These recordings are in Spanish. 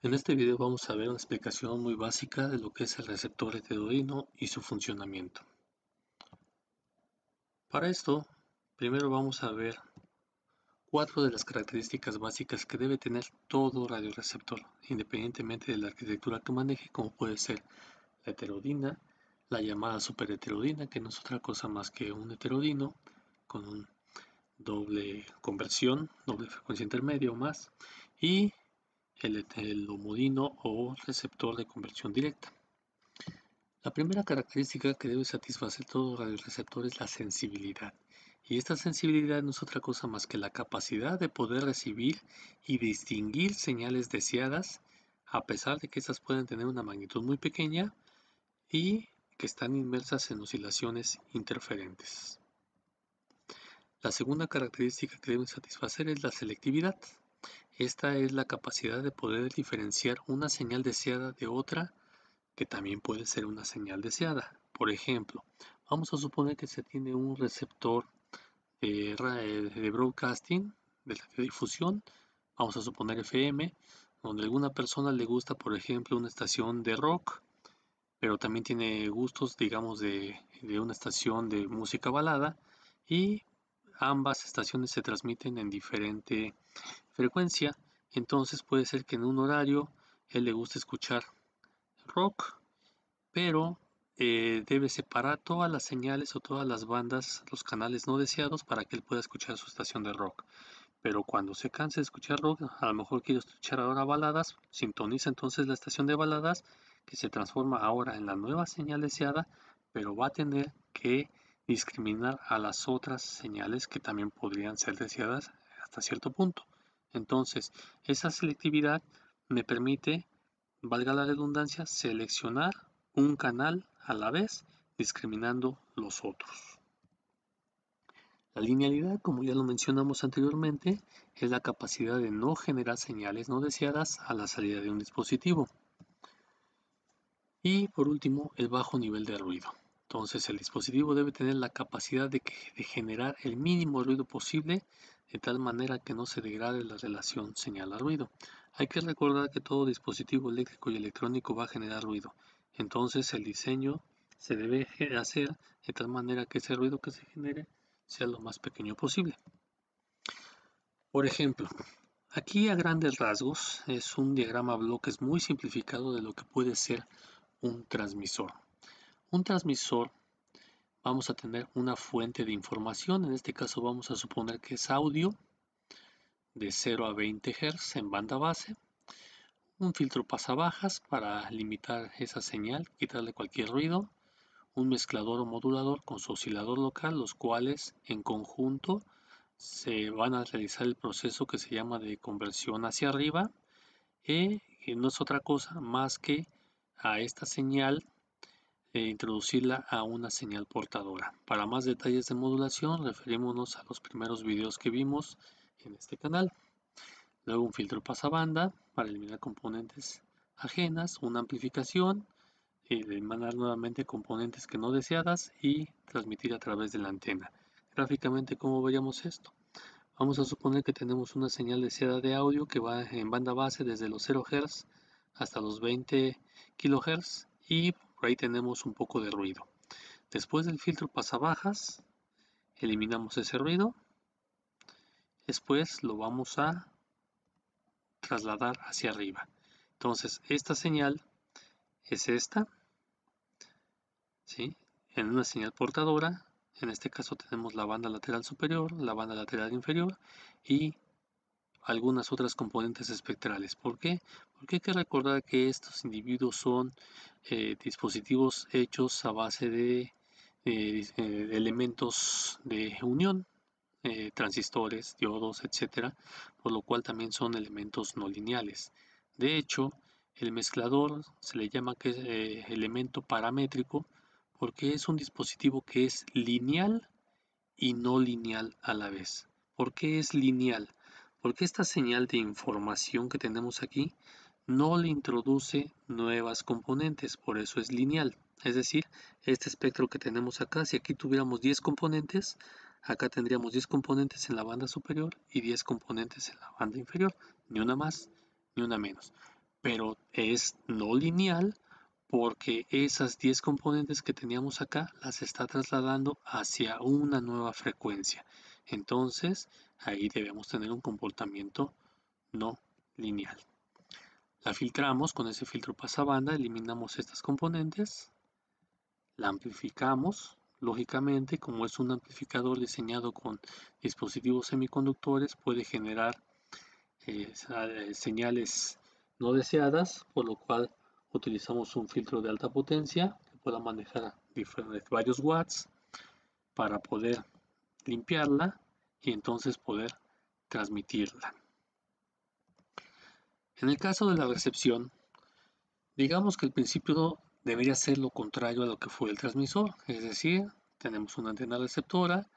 En este video vamos a ver una explicación muy básica de lo que es el receptor heterodoino y su funcionamiento. Para esto, primero vamos a ver 4 de las características básicas que debe tener todo radioreceptor, independientemente de la arquitectura que maneje, como puede ser la heterodina, la llamada superheterodina, que no es otra cosa más que un heterodino con un doble conversión, doble frecuencia intermedia o más, y el homodino o receptor de conversión directa. La primera característica que debe satisfacer todo radioreceptor es la sensibilidad. Y esta sensibilidad no es otra cosa más que la capacidad de poder recibir y distinguir señales deseadas, a pesar de que estas pueden tener una magnitud muy pequeña y que están inmersas en oscilaciones interferentes. La segunda característica que deben satisfacer es la selectividad. Esta es la capacidad de poder diferenciar una señal deseada de otra que también puede ser una señal deseada. Por ejemplo, vamos a suponer que se tiene un receptor de broadcasting, de radiodifusión, vamos a suponer FM, donde a alguna persona le gusta, por ejemplo, una estación de rock, pero también tiene gustos, digamos, de una estación de música balada, y ambas estaciones se transmiten en diferente frecuencia. Entonces puede ser que en un horario él le guste escuchar rock, pero debe separar todas las señales o todas las bandas, los canales no deseados para que él pueda escuchar su estación de rock. Pero cuando se canse de escuchar rock, a lo mejor quiere escuchar ahora baladas, sintoniza entonces la estación de baladas que se transforma ahora en la nueva señal deseada, pero va a tener que discriminar a las otras señales que también podrían ser deseadas hasta cierto punto. Entonces, esa selectividad me permite, valga la redundancia, seleccionar un canal a la vez, discriminando los otros. La linealidad, como ya lo mencionamos anteriormente, es la capacidad de no generar señales no deseadas a la salida de un dispositivo. Y por último, el bajo nivel de ruido. Entonces el dispositivo debe tener la capacidad de generar el mínimo ruido posible, de tal manera que no se degrade la relación señal a ruido. Hay que recordar que todo dispositivo eléctrico y electrónico va a generar ruido. Entonces el diseño se debe hacer de tal manera que ese ruido que se genere sea lo más pequeño posible. Por ejemplo, aquí a grandes rasgos es un diagrama a bloques muy simplificado de lo que puede ser un transmisor. Un transmisor, vamos a tener una fuente de información, en este caso vamos a suponer que es audio de 0 a 20 Hz en banda base, un filtro pasabajas para limitar esa señal, quitarle cualquier ruido, un mezclador o modulador con su oscilador local, los cuales en conjunto se van a realizar el proceso que se llama de conversión hacia arriba, que no es otra cosa más que a esta señal introducirla a una señal portadora. Para más detalles de modulación, referémonos a los primeros videos que vimos en este canal. Luego un filtro pasabanda para eliminar componentes ajenas, una amplificación, eliminar nuevamente componentes que no deseadas y transmitir a través de la antena. Gráficamente, ¿cómo veríamos esto? Vamos a suponer que tenemos una señal deseada de audio que va en banda base desde los 0 Hz hasta los 20 kHz y por ahí tenemos un poco de ruido. Después del filtro pasabajas, eliminamos ese ruido. Después lo vamos a trasladar hacia arriba. Entonces, esta señal es esta, ¿sí? En una señal portadora. En este caso tenemos la banda lateral superior, la banda lateral inferior y algunas otras componentes espectrales. ¿Por qué? Porque hay que recordar que estos individuos son dispositivos hechos a base de elementos de unión, transistores, diodos, etcétera, por lo cual también son elementos no lineales. De hecho, el mezclador se le llama que es elemento paramétrico porque es un dispositivo que es lineal y no lineal a la vez. ¿Por qué es lineal? Porque esta señal de información que tenemos aquí no le introduce nuevas componentes, por eso es lineal. Es decir, este espectro que tenemos acá, si aquí tuviéramos 10 componentes, acá tendríamos 10 componentes en la banda superior y 10 componentes en la banda inferior, ni una más ni una menos. pero es no lineal porque esas 10 componentes que teníamos acá las está trasladando hacia una nueva frecuencia. Entonces, ahí debemos tener un comportamiento no lineal. La filtramos con ese filtro pasabanda, eliminamos estas componentes, la amplificamos, lógicamente, como es un amplificador diseñado con dispositivos semiconductores, puede generar señales no deseadas, por lo cual utilizamos un filtro de alta potencia que pueda manejar varios watts para poder limpiarla y entonces poder transmitirla. En el caso de la recepción, digamos que el principio debería ser lo contrario a lo que fue el transmisor, es decir, tenemos una antena receptora,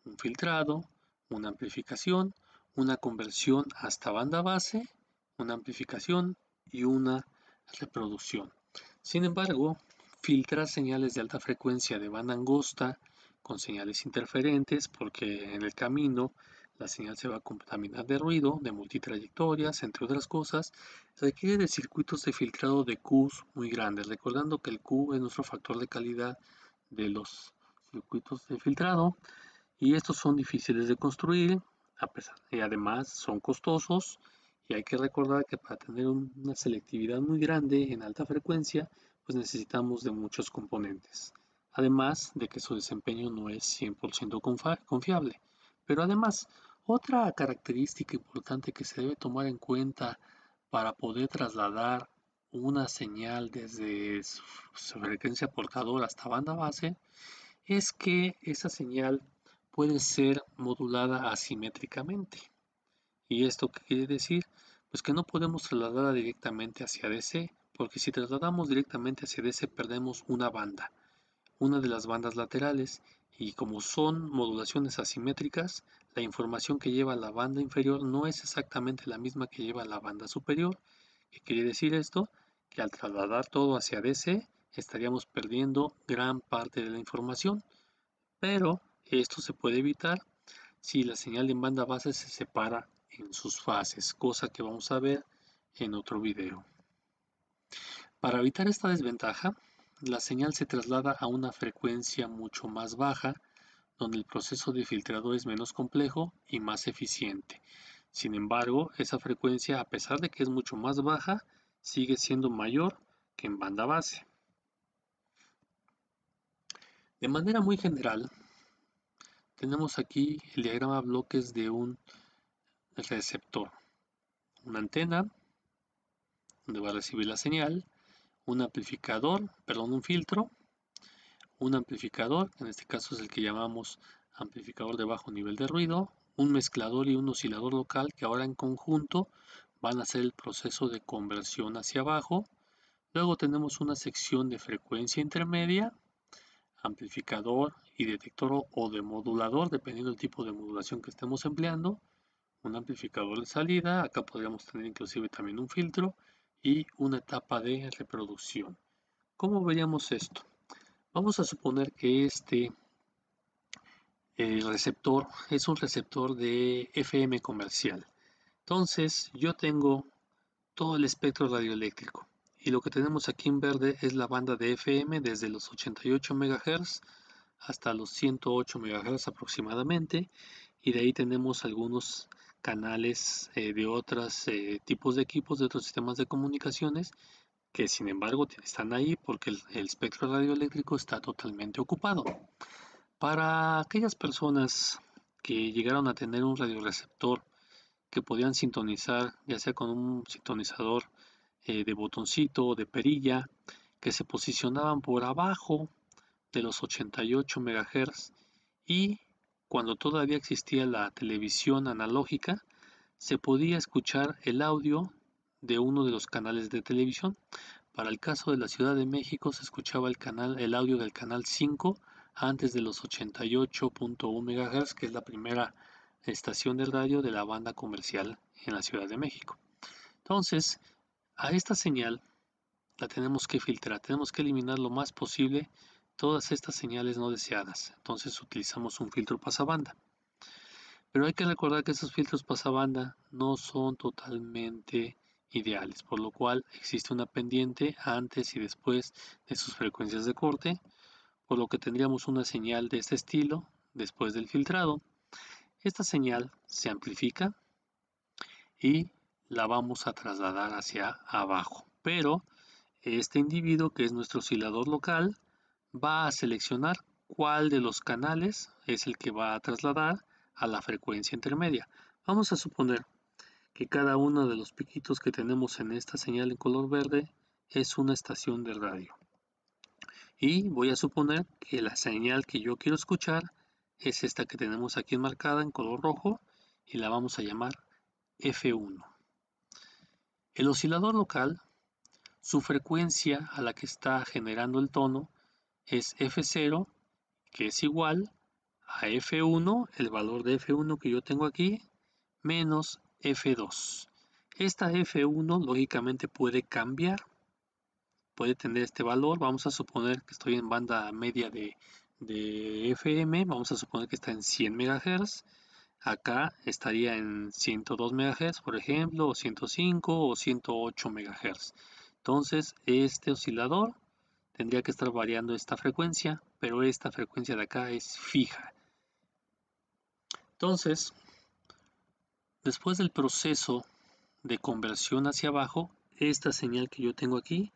un filtrado, una amplificación, una conversión hasta banda base, una amplificación y una reproducción. Sin embargo, filtrar señales de alta frecuencia de banda angosta con señales interferentes, porque en el camino la señal se va a contaminar de ruido, de multitrayectorias, entre otras cosas, requiere de circuitos de filtrado de Qs muy grandes, recordando que el Q es nuestro factor de calidad de los circuitos de filtrado, y estos son difíciles de construir, y además son costosos, y hay que recordar que para tener una selectividad muy grande en alta frecuencia, pues necesitamos de muchos componentes. Además de que su desempeño no es 100% confiable. Pero además, otra característica importante que se debe tomar en cuenta para poder trasladar una señal desde su frecuencia portadora hasta banda base es que esa señal puede ser modulada asimétricamente. ¿Y esto qué quiere decir? Pues que no podemos trasladarla directamente hacia DC, porque si trasladamos directamente hacia DC perdemos una banda, una de las bandas laterales, y como son modulaciones asimétricas, la información que lleva la banda inferior no es exactamente la misma que lleva la banda superior. ¿Qué quiere decir esto? Que al trasladar todo hacia DC estaríamos perdiendo gran parte de la información, pero esto se puede evitar si la señal en banda base se separa en sus fases, cosa que vamos a ver en otro video. Para evitar esta desventaja, la señal se traslada a una frecuencia mucho más baja, donde el proceso de filtrado es menos complejo y más eficiente. Sin embargo, esa frecuencia, a pesar de que es mucho más baja, sigue siendo mayor que en banda base. De manera muy general, tenemos aquí el diagrama bloques de un receptor, una antena donde va a recibir la señal, un amplificador, perdón, un filtro, un amplificador, en este caso es el que llamamos amplificador de bajo nivel de ruido, un mezclador y un oscilador local que ahora en conjunto van a hacer el proceso de conversión hacia abajo. Luego tenemos una sección de frecuencia intermedia, amplificador y detector o demodulador, dependiendo del tipo de modulación que estemos empleando, un amplificador de salida, acá podríamos tener inclusive también un filtro y una etapa de reproducción. ¿Cómo veríamos esto? Vamos a suponer que el receptor es un receptor de FM comercial. Entonces yo tengo todo el espectro radioeléctrico y lo que tenemos aquí en verde es la banda de FM desde los 88 MHz hasta los 108 MHz aproximadamente, y de ahí tenemos algunos canales de otros tipos de equipos, de otros sistemas de comunicaciones, que sin embargo están ahí porque el espectro radioeléctrico está totalmente ocupado. Para aquellas personas que llegaron a tener un radioreceptor que podían sintonizar, ya sea con un sintonizador de botoncito o de perilla, que se posicionaban por abajo de los 88 MHz, y cuando todavía existía la televisión analógica, se podía escuchar el audio de uno de los canales de televisión. Para el caso de la Ciudad de México se escuchaba el audio del canal 5 antes de los 88.1 MHz, que es la primera estación de radio de la banda comercial en la Ciudad de México. Entonces, a esta señal la tenemos que filtrar, tenemos que eliminar lo más posible todas estas señales no deseadas. Entonces utilizamos un filtro pasabanda. Pero hay que recordar que esos filtros pasabanda no son totalmente ideales, por lo cual existe una pendiente antes y después de sus frecuencias de corte, por lo que tendríamos una señal de este estilo después del filtrado. Esta señal se amplifica y la vamos a trasladar hacia abajo, pero este individuo, que es nuestro oscilador local, va a seleccionar cuál de los canales es el que va a trasladar a la frecuencia intermedia. Vamos a suponer que cada uno de los piquitos que tenemos en esta señal en color verde es una estación de radio. Y voy a suponer que la señal que yo quiero escuchar es esta que tenemos aquí enmarcada en color rojo y la vamos a llamar F1. El oscilador local, su frecuencia a la que está generando el tono es F0, que es igual a F1, el valor de F1 que yo tengo aquí, menos F2. Esta F1 lógicamente puede cambiar, puede tener este valor. Vamos a suponer que estoy en banda media de FM, vamos a suponer que está en 100 MHz. Acá estaría en 102 MHz, por ejemplo, o 105 o 108 MHz. Entonces, este oscilador tendría que estar variando esta frecuencia, pero esta frecuencia de acá es fija. Entonces, después del proceso de conversión hacia abajo, esta señal que yo tengo aquí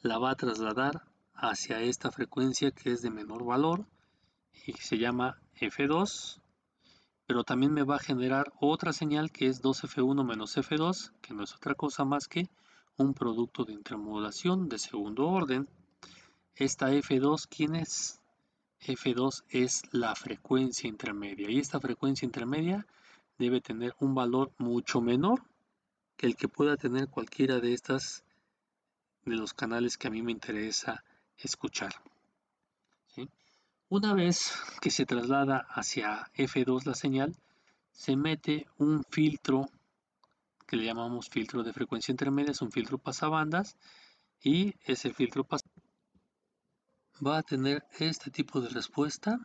la va a trasladar hacia esta frecuencia que es de menor valor y se llama F2, pero también me va a generar otra señal que es 2F1 menos F2, que no es otra cosa más que un producto de intermodulación de segundo orden. Esta F2, ¿quién es? F2 es la frecuencia intermedia, y esta frecuencia intermedia debe tener un valor mucho menor que el que pueda tener cualquiera de estas de los canales que a mí me interesa escuchar. ¿Sí? Una vez que se traslada hacia F2 la señal, se mete un filtro que le llamamos filtro de frecuencia intermedia, es un filtro pasabandas, y ese filtro va a tener este tipo de respuesta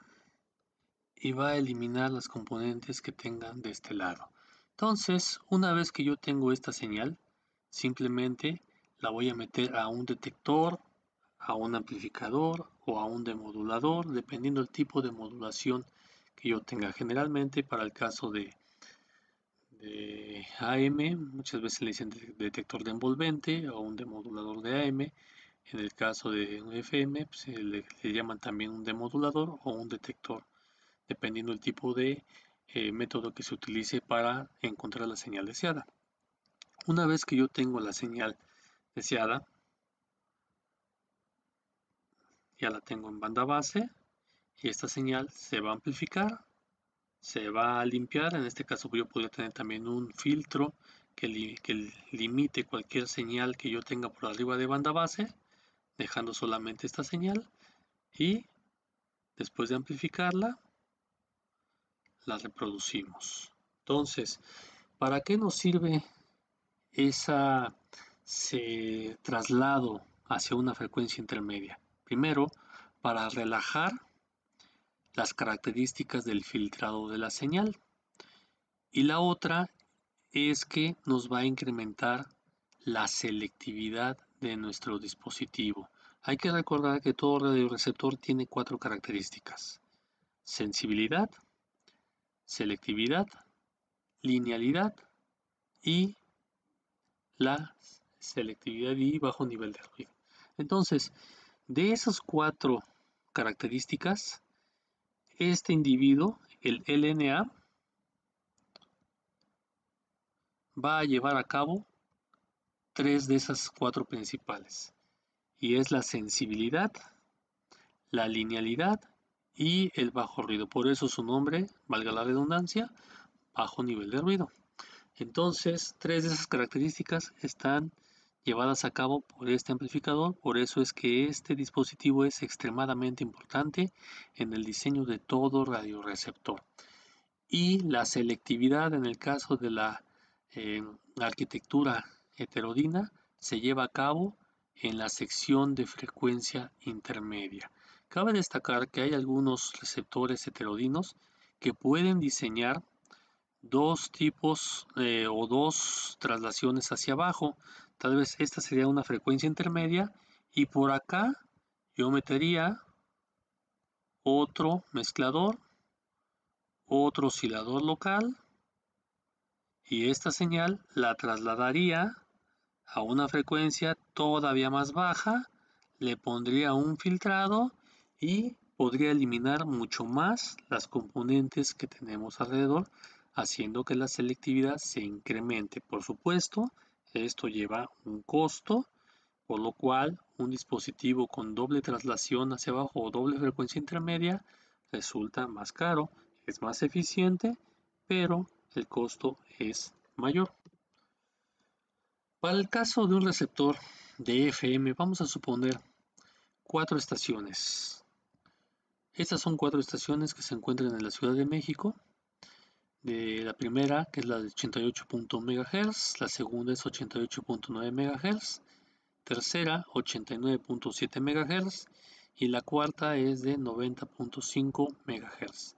y va a eliminar las componentes que tengan de este lado. Entonces, una vez que yo tengo esta señal, simplemente la voy a meter a un detector, a un amplificador o a un demodulador, dependiendo del tipo de modulación que yo tenga. Generalmente, para el caso de AM, muchas veces le dicen detector de envolvente o un demodulador de AM. En el caso de un FM, pues, le llaman también un demodulador o un detector, dependiendo del tipo de método que se utilice para encontrar la señal deseada. Una vez que yo tengo la señal deseada, ya la tengo en banda base, y esta señal se va a amplificar, se va a limpiar. En este caso yo podría tener también un filtro que limite cualquier señal que yo tenga por arriba de banda base, dejando solamente esta señal, y después de amplificarla la reproducimos. Entonces, ¿para qué nos sirve ese traslado hacia una frecuencia intermedia? Primero, para relajar las características del filtrado de la señal, y la otra es que nos va a incrementar la selectividad de nuestro dispositivo. Hay que recordar que todo radioreceptor tiene 4 características: sensibilidad, selectividad, linealidad y la selectividad y bajo nivel de ruido. Entonces, de esas 4 características, este individuo, el LNA, va a llevar a cabo 3 de esas 4 principales, y es la sensibilidad, la linealidad y el bajo ruido. Por eso su nombre, valga la redundancia, bajo nivel de ruido. Entonces, 3 de esas características están llevadas a cabo por este amplificador. Por eso es que este dispositivo es extremadamente importante en el diseño de todo radioreceptor. Y la selectividad, en el caso de la arquitectura heterodina, se lleva a cabo en la sección de frecuencia intermedia. Cabe destacar que hay algunos receptores heterodinos que pueden diseñar dos tipos o dos traslaciones hacia abajo. Tal vez esta sería una frecuencia intermedia y por acá yo metería otro mezclador, otro oscilador local y esta señal la trasladaría a una frecuencia todavía más baja, le pondría un filtrado y podría eliminar mucho más las componentes que tenemos alrededor, haciendo que la selectividad se incremente. Por supuesto, esto lleva un costo, por lo cual un dispositivo con doble traslación hacia abajo o doble frecuencia intermedia resulta más caro, es más eficiente, pero el costo es mayor. Para el caso de un receptor de FM, vamos a suponer 4 estaciones. Estas son 4 estaciones que se encuentran en la Ciudad de México. De la primera, que es la de 88.1 MHz, la segunda es 88.9 MHz, tercera 89.7 MHz y la cuarta es de 90.5 MHz.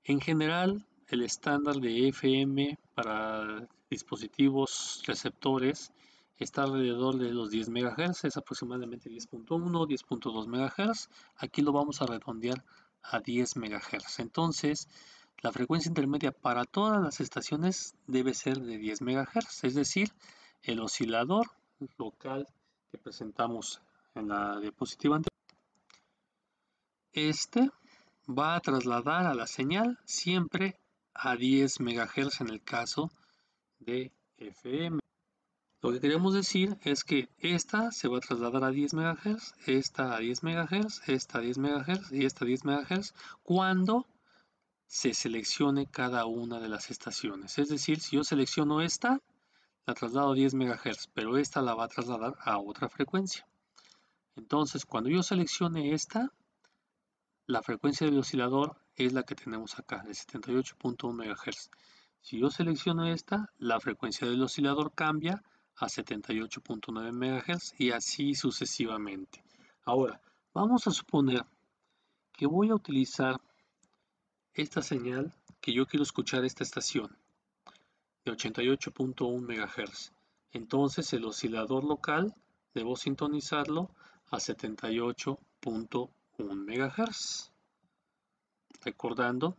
En general, el estándar de FM para dispositivos receptores está alrededor de los 10 MHz, es aproximadamente 10.1, 10.2 MHz. Aquí lo vamos a redondear a 10 MHz. Entonces, la frecuencia intermedia para todas las estaciones debe ser de 10 MHz, es decir, el oscilador local que presentamos en la diapositiva anterior. Este va a trasladar a la señal siempre a 10 MHz en el caso de FM. Lo que queremos decir es que esta se va a trasladar a 10 MHz, esta a 10 MHz, esta a 10 MHz y esta a 10 MHz cuando se seleccione cada una de las estaciones. Es decir, si yo selecciono esta, la traslado a 10 MHz, pero esta la va a trasladar a otra frecuencia. Entonces, cuando yo seleccione esta, la frecuencia del oscilador es la que tenemos acá, de 78.1 MHz. Si yo selecciono esta, la frecuencia del oscilador cambia a 78.9 MHz y así sucesivamente. Ahora, vamos a suponer que voy a utilizar esta señal, que yo quiero escuchar esta estación de 88.1 MHz. Entonces el oscilador local debo sintonizarlo a 78.1 MHz. Recordando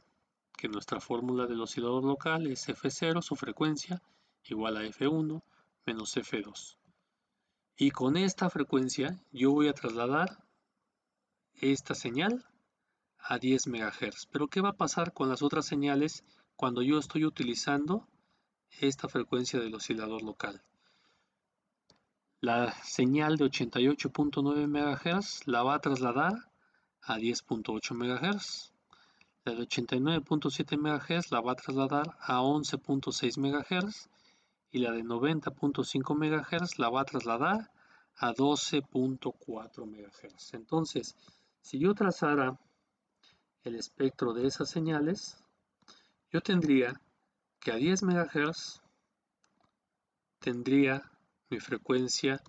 que nuestra fórmula del oscilador local es F0, su frecuencia, igual a F1 menos F2. Y con esta frecuencia yo voy a trasladar esta señal a 10 MHz. Pero ¿qué va a pasar con las otras señales cuando yo estoy utilizando esta frecuencia del oscilador local? La señal de 88.9 MHz la va a trasladar a 10.8 MHz. La de 89.7 MHz la va a trasladar a 11.6 MHz y la de 90.5 MHz la va a trasladar a 12.4 MHz. Entonces, si yo trazara el espectro de esas señales, yo tendría que a 10 MHz tendría mi frecuencia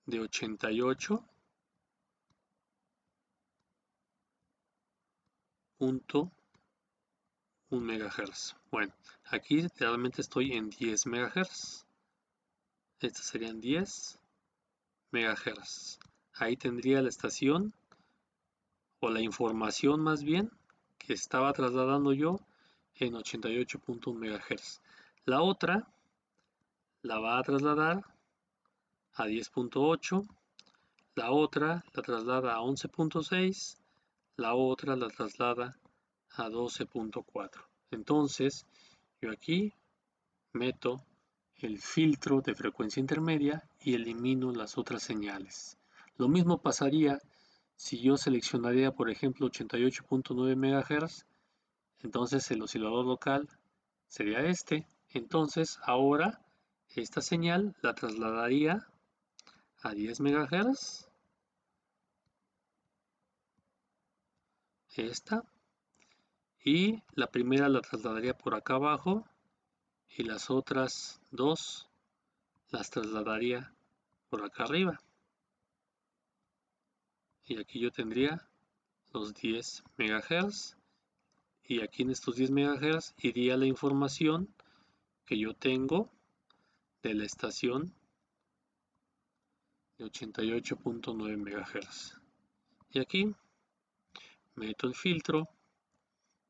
de 88.1 MHz. Bueno, aquí realmente estoy en 10 MHz. Estos serían 10 MHz. Ahí tendría la estación o la información más bien que estaba trasladando yo en 88.1 MHz. La otra la va a trasladar a 10.8, la otra la traslada a 11.6, la otra la traslada a 12.4. Entonces, yo aquí meto el filtro de frecuencia intermedia y elimino las otras señales. Lo mismo pasaría si yo seleccionaría, por ejemplo, 88.9 MHz, entonces el oscilador local sería este. Entonces, ahora esta señal la trasladaría a 10 MHz, esta, y la primera la trasladaría por acá abajo y las otras dos las trasladaría por acá arriba. Y aquí yo tendría los 10 MHz y aquí en estos 10 MHz iría la información que yo tengo de la estación de 88.9 MHz. Y aquí meto el filtro.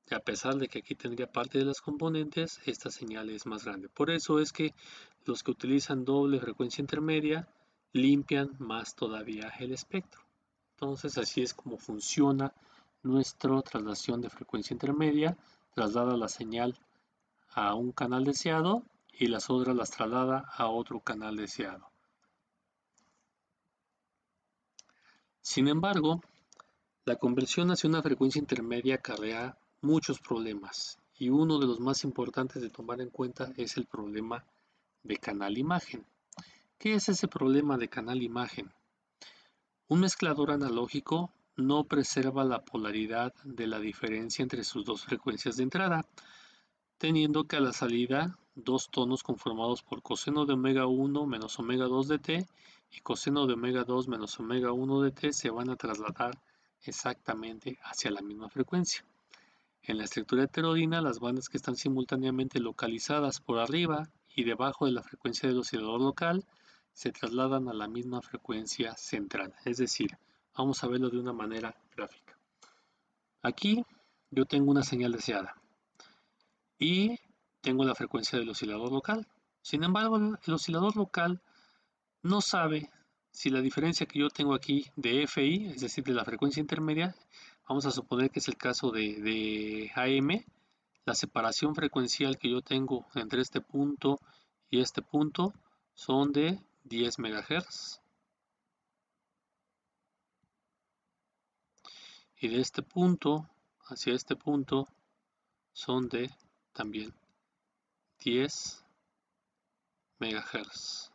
Y a pesar de que aquí tendría parte de las componentes, esta señal es más grande. Por eso es que los que utilizan doble frecuencia intermedia limpian más todavía el espectro. Entonces así es como funciona nuestra traslación de frecuencia intermedia. Traslada la señal a un canal deseado y las otras las traslada a otro canal deseado. Sin embargo, la conversión hacia una frecuencia intermedia acarrea muchos problemas y uno de los más importantes de tomar en cuenta es el problema de canal imagen. ¿Qué es ese problema de canal imagen? Un mezclador analógico no preserva la polaridad de la diferencia entre sus dos frecuencias de entrada, teniendo que a la salida dos tonos conformados por coseno de omega 1 menos omega 2 de t y coseno de omega 2 menos omega 1 de t se van a trasladar exactamente hacia la misma frecuencia. En la estructura heterodina, las bandas que están simultáneamente localizadas por arriba y debajo de la frecuencia del oscilador local se trasladan a la misma frecuencia central. Es decir, vamos a verlo de una manera gráfica. Aquí yo tengo una señal deseada y tengo la frecuencia del oscilador local. Sin embargo, el oscilador local no sabe si la diferencia que yo tengo aquí de FI, es decir, de la frecuencia intermedia, vamos a suponer que es el caso de AM, la separación frecuencial que yo tengo entre este punto y este punto son de 10 MHz. Y de este punto hacia este punto son de también 10 MHz.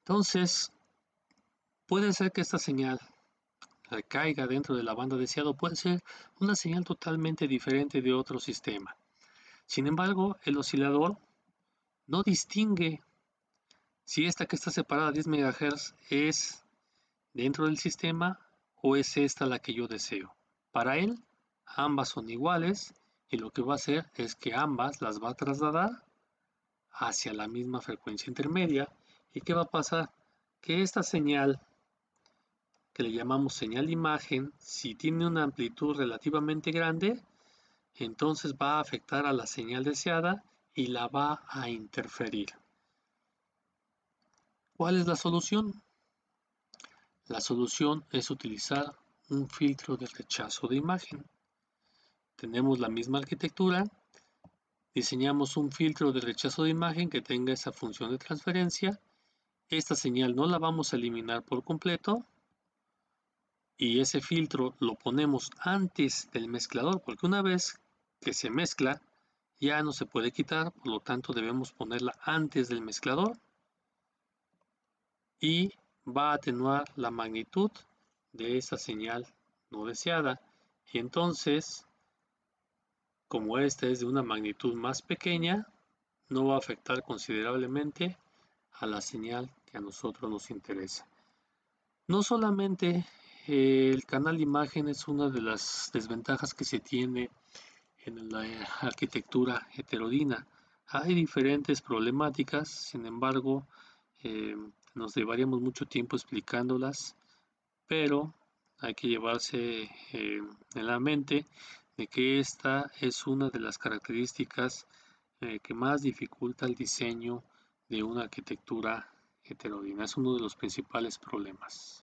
Entonces, puede ser que esta señal recaiga dentro de la banda deseada, puede ser una señal totalmente diferente de otro sistema. Sin embargo, el oscilador no distingue si esta que está separada a 10 MHz es dentro del sistema o es esta la que yo deseo. Para él, ambas son iguales y lo que va a hacer es que ambas las va a trasladar hacia la misma frecuencia intermedia. ¿Y qué va a pasar? Que esta señal, que le llamamos señal imagen, si tiene una amplitud relativamente grande, entonces va a afectar a la señal deseada y la va a interferir. ¿Cuál es la solución? La solución es utilizar un filtro de rechazo de imagen. Tenemos la misma arquitectura, diseñamos un filtro de rechazo de imagen que tenga esa función de transferencia. Esta señal no la vamos a eliminar por completo y ese filtro lo ponemos antes del mezclador, porque una vez que se mezcla ya no se puede quitar, por lo tanto debemos ponerla antes del mezclador y va a atenuar la magnitud de esa señal no deseada. Y entonces, como esta es de una magnitud más pequeña, no va a afectar considerablemente a la señal que a nosotros nos interesa. No solamente el canal de imagen es una de las desventajas que se tiene en la arquitectura heterodina. Hay diferentes problemáticas, sin embargo, nos llevaríamos mucho tiempo explicándolas, pero hay que llevarse en la mente de que esta es una de las características que más dificulta el diseño de una arquitectura heterodina. Es uno de los principales problemas.